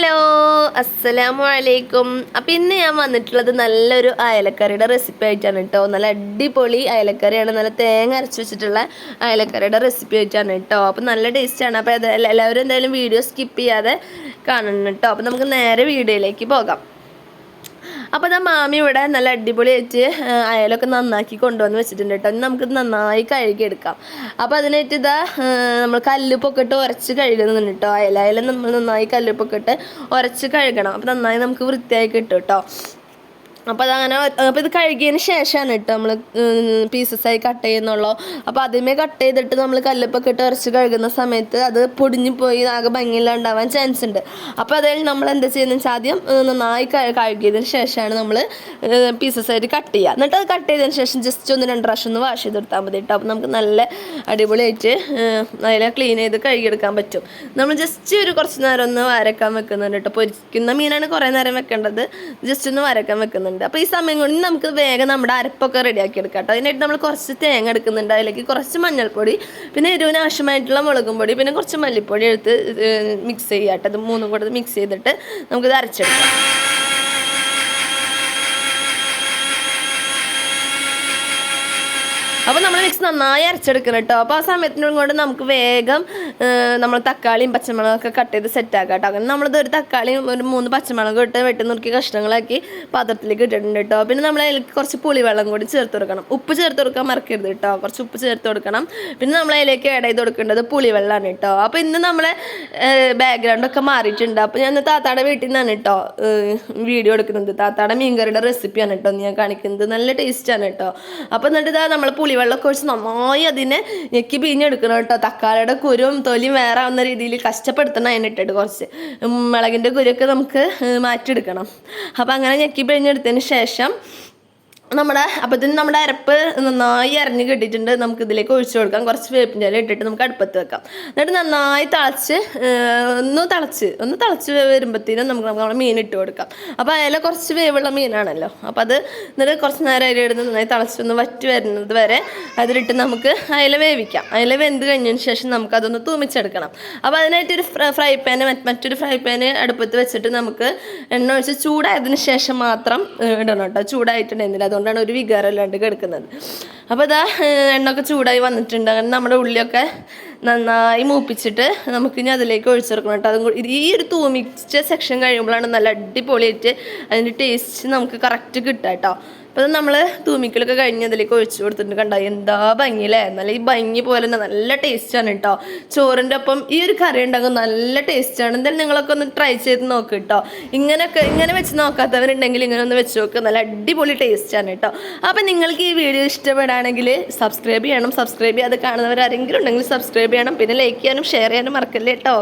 Hello അസ്സലാമു അലൈക്കും. അപ്പോൾ ഇന്ന് ഞാൻ വന്നിട്ടുള്ളത് നല്ലൊരു അയലക്കറിയുടെ റെസിപ്പി ആയിട്ടാണ് കേട്ടോ. നല്ല അടിപൊളി അയലക്കറിയാണ്, നല്ല തേങ്ങ അരച്ച് വെച്ചിട്ടുള്ള അയലക്കറിയുടെ റെസിപ്പി ആയിട്ടാണ് കേട്ടോ. അപ്പോൾ നല്ല ടേസ്റ്റാണ്. അപ്പോൾ എല്ലാവരും എന്തായാലും വീഡിയോ സ്കിപ്പ് ചെയ്യാതെ കാണണം കേട്ടോ. അപ്പോൾ നമുക്ക് നേരെ വീഡിയോയിലേക്ക് പോകാം. അപ്പോൾ ഞാൻ മാമി ഇവിടെ നല്ല അടിപൊളിയായിട്ട് അയലൊക്കെ നന്നാക്കി കൊണ്ടുവന്ന് വെച്ചിട്ടുണ്ട് കേട്ടോ. നമുക്ക് നന്നായി കഴുകിയെടുക്കാം. അപ്പോൾ അതിനായിട്ട് നമ്മൾ കല്ലുപ്പൊക്കെ ഇട്ട് ഉരച്ച് കഴുകുന്നുണ്ട് കേട്ടോ. അയല നമ്മൾ നന്നായി കല്ലുപ്പൊക്കെ ഇട്ട് ഉരച്ച് കഴുകണം. അപ്പോൾ നന്നായി നമുക്ക് വൃത്തിയായി കിട്ടും കേട്ടോ. അപ്പോൾ അപ്പോൾ ഇത് കഴുകിയതിന് ശേഷമാണ് കേട്ടോ നമ്മൾ പീസസായി കട്ട് ചെയ്യുന്നുള്ളൂ. അപ്പോൾ ആദ്യമേ കട്ട് ചെയ്തിട്ട് നമ്മൾ കല്ലുപ്പൊക്കെ ഇട്ട് ഉരച്ച് കഴുകുന്ന സമയത്ത് അത് പൊടിഞ്ഞു പോയി ആകെ ഭംഗിയില്ലാണ്ടാവാൻ ചാൻസ് ഉണ്ട്. അപ്പോൾ അതിൽ നമ്മൾ എന്താ ചെയ്യുന്നത് വെച്ചാൽ ആദ്യം നന്നായി കഴുകിയതിന് ശേഷമാണ് നമ്മൾ പീസസായിട്ട് കട്ട് ചെയ്യുക. എന്നിട്ട് അത് കട്ട് ചെയ്തതിന് ശേഷം ജസ്റ്റ് 1-2 പ്രാവശ്യം ഒന്ന് വാഷ് ചെയ്തെടുത്താൽ മതി കേട്ടോ. അപ്പോൾ നമുക്ക് നല്ല അടിപൊളിയായിട്ട് അതിനെ ക്ലീൻ ചെയ്ത് കഴുകിയെടുക്കാൻ പറ്റും. നമ്മൾ ജസ്റ്റ് കുറച്ച് നേരം ഒന്ന് വരക്കാൻ വെക്കുന്നുണ്ട് കേട്ടോ. പൊരിക്കുന്ന മീനാണ് കുറേ നേരം വെക്കേണ്ടത്, ജസ്റ്റ് ഒന്ന് വരക്കാൻ വെക്കുന്നുണ്ട്. അപ്പോൾ ഈ സമയം കൊണ്ട് നമുക്ക് വേഗം നമ്മുടെ അരപ്പൊക്കെ റെഡിയാക്കി എടുക്കാം കേട്ടോ. അതിനായിട്ട് നമ്മൾ കുറച്ച് തേങ്ങ എടുക്കുന്നുണ്ട്. അതിലേക്ക് കുറച്ച് മഞ്ഞൾപ്പൊടി, പിന്നെ എരിവിന് ആവശ്യമായിട്ടുള്ള മുളകും പൊടി, പിന്നെ കുറച്ച് മല്ലിപ്പൊടി എടുത്ത് മിക്സ് ചെയ്യാം കേട്ടോ. ഇത് മൂന്നും കൂടെ മിക്സ് ചെയ്തിട്ട് നമുക്കിത് അരച്ചെടുക്കാം. അപ്പോൾ നമ്മൾ മിക്സ് നന്നായി അരച്ചെടുക്കണം കേട്ടോ. അപ്പോൾ ആ സമയത്തിനും കൊണ്ട് നമുക്ക് വേഗം നമ്മൾ തക്കാളിയും പച്ചമുളകൊക്കെ കട്ട് ചെയ്ത് സെറ്റാക്കാം കേട്ടോ. അങ്ങനെ നമ്മളിത് ഒരു തക്കാളിയും ഒരു 3 പച്ചമുളകും ഇട്ട് വെട്ടി നുറുക്കി കഷ്ണങ്ങളാക്കി പാത്രത്തിലേക്ക് ഇട്ടിട്ടുണ്ട് കേട്ടോ. പിന്നെ നമ്മൾ അതിലേക്ക് കുറച്ച് പുളിവെള്ളം കൂടി ചേർത്ത് കൊടുക്കണം. ഉപ്പ് ചേർത്ത് കൊടുക്കാൻ മറക്കരുത് കേട്ടോ. കുറച്ച് ഉപ്പ് ചേർത്ത് കൊടുക്കണം. പിന്നെ നമ്മൾ അതിലേക്ക് ആഡ് ചെയ്ത് കൊടുക്കേണ്ടത് പുളിവെള്ളമാണ് കേട്ടോ. അപ്പോൾ ഇന്ന് നമ്മളെ ബാക്ക്ഗ്രൗണ്ടൊക്കെ മാറിയിട്ടുണ്ട്. അപ്പോൾ ഞാൻ താത്താടെ വീട്ടിൽ നിന്നാണ് കേട്ടോ വീഡിയോ എടുക്കുന്നത്. താത്താടെ മീൻകറിയുടെ റെസിപ്പിയാണ് കേട്ടോ ഞാൻ കാണിക്കുന്നത്. നല്ല ടേസ്റ്റാണ് കേട്ടോ. അപ്പോൾ എന്നിട്ട് നമ്മൾ വെള്ളമൊക്കെ ഒഴിച്ച് നന്നായി അതിനെ ഞെക്കി പിഴിഞ്ഞെടുക്കണം കേട്ടോ. തക്കാളിയുടെ കുരും തൊലിയും വേറെ ആവുന്ന രീതിയിൽ കഷ്ടപ്പെടുത്തണം. അതിനിട്ടിട്ട് കുറച്ച് മുളകിൻ്റെ കുരുവൊക്കെ നമുക്ക് മാറ്റിയെടുക്കണം. അപ്പോൾ അങ്ങനെ ഞെക്കി പിഴിഞ്ഞെടുത്തതിന് ശേഷം അപ്പത്തിന് നമ്മുടെ അരപ്പ് നന്നായി അരഞ്ഞ് കിട്ടിയിട്ടുണ്ട്. നമുക്ക് ഇതിലേക്ക് ഒഴിച്ചു കൊടുക്കാം. കുറച്ച് വേപ്പിൻ്റെ ഇല ഇട്ടിട്ട് നമുക്ക് അടുപ്പത്ത് വെക്കാം. എന്നിട്ട് നന്നായി ഒന്ന് തിളച്ച് വരുമ്പോഴത്തേനും നമുക്ക് നമ്മുടെ മീൻ ഇട്ട് കൊടുക്കാം. അപ്പോൾ അതിൽ കുറച്ച് വേവുള്ള മീനാണല്ലോ. അപ്പോൾ അത് എന്നിട്ട് കുറച്ച് നേരം അതിൽ ഇടുന്ന് നന്നായി തിളച്ചൊന്ന് വറ്റി വരുന്നത് വരെ അതിലിട്ട് നമുക്ക് അതിൽ വേവിക്കാം. അതിൽ വെന്ത് കഴിഞ്ഞതിന് ശേഷം നമുക്കതൊന്ന് തൂമിച്ചെടുക്കണം. അപ്പോൾ അതിനായിട്ടൊരു മറ്റൊരു ഫ്രൈ പാന് അടുപ്പത്ത് വെച്ചിട്ട് നമുക്ക് എണ്ണ ഒഴിച്ച് ചൂടായതിന് ശേഷം മാത്രം ഇടണം കേട്ടോ. ചൂടായിട്ടുണ്ടെന്നില്ല, അതുകൊണ്ടാണ് ഒരു വികാരമില്ലാണ്ട് കിടക്കുന്നത്. അപ്പോൾ എണ്ണയൊക്കെ ചൂടായി വന്നിട്ടുണ്ട്. അങ്ങനെ നമ്മുടെ ഉള്ളിയൊക്കെ നന്നായി മൂപ്പിച്ചിട്ട് നമുക്ക് ഇനി അതിലേക്ക് ഒഴിച്ചെടുക്കണം കേട്ടോ. അതും കൂടി ഈ ഒരു തൂമിച്ച സെക്ഷൻ കഴിയുമ്പോഴാണ് നല്ല അടിപൊളിയായിട്ട് അതിൻ്റെ ടേസ്റ്റ് നമുക്ക് കറക്റ്റ് കിട്ടുക കേട്ടോ. അപ്പോൾ നമ്മൾ തൂമിക്കലൊക്കെ കഴിഞ്ഞ് അതിലേക്ക് ഒഴിച്ചു കൊടുത്തിട്ടുണ്ട്. കണ്ടോ എന്താ ഭംഗിയില്ലേ? നല്ല ഈ ഭംഗി പോലെ തന്നെ നല്ല ടേസ്റ്റാണ് കേട്ടോ. ചോറിൻ്റെ ഒപ്പം ഈ ഒരു കറി ഉണ്ടാകും നല്ല ടേസ്റ്റാണ്. എന്തായാലും നിങ്ങളൊക്കെ ഒന്ന് ട്രൈ ചെയ്ത് നോക്ക് കേട്ടോ. ഇങ്ങനെ വെച്ച് നോക്കാത്തവരുണ്ടെങ്കിൽ ഇങ്ങനെ ഒന്ന് വെച്ച് നോക്കുക. നല്ല അടിപൊളി ടേസ്റ്റാണ് കേട്ടോ. അപ്പോൾ നിങ്ങൾക്ക് ഈ വീഡിയോ ഇഷ്ടപ്പെടുകയാണെങ്കിൽ സബ്സ്ക്രൈബ് ചെയ്യണം. സബ്സ്ക്രൈബ് ചെയ്യാതെ കാണുന്നവരാരെങ്കിലും ഉണ്ടെങ്കിൽ സബ്സ്ക്രൈബ് ചെയ്യണം. പിന്നെ ലൈക്ക് ചെയ്യാനും ഷെയർ ചെയ്യാനും മറക്കല്ലേ കേട്ടോ.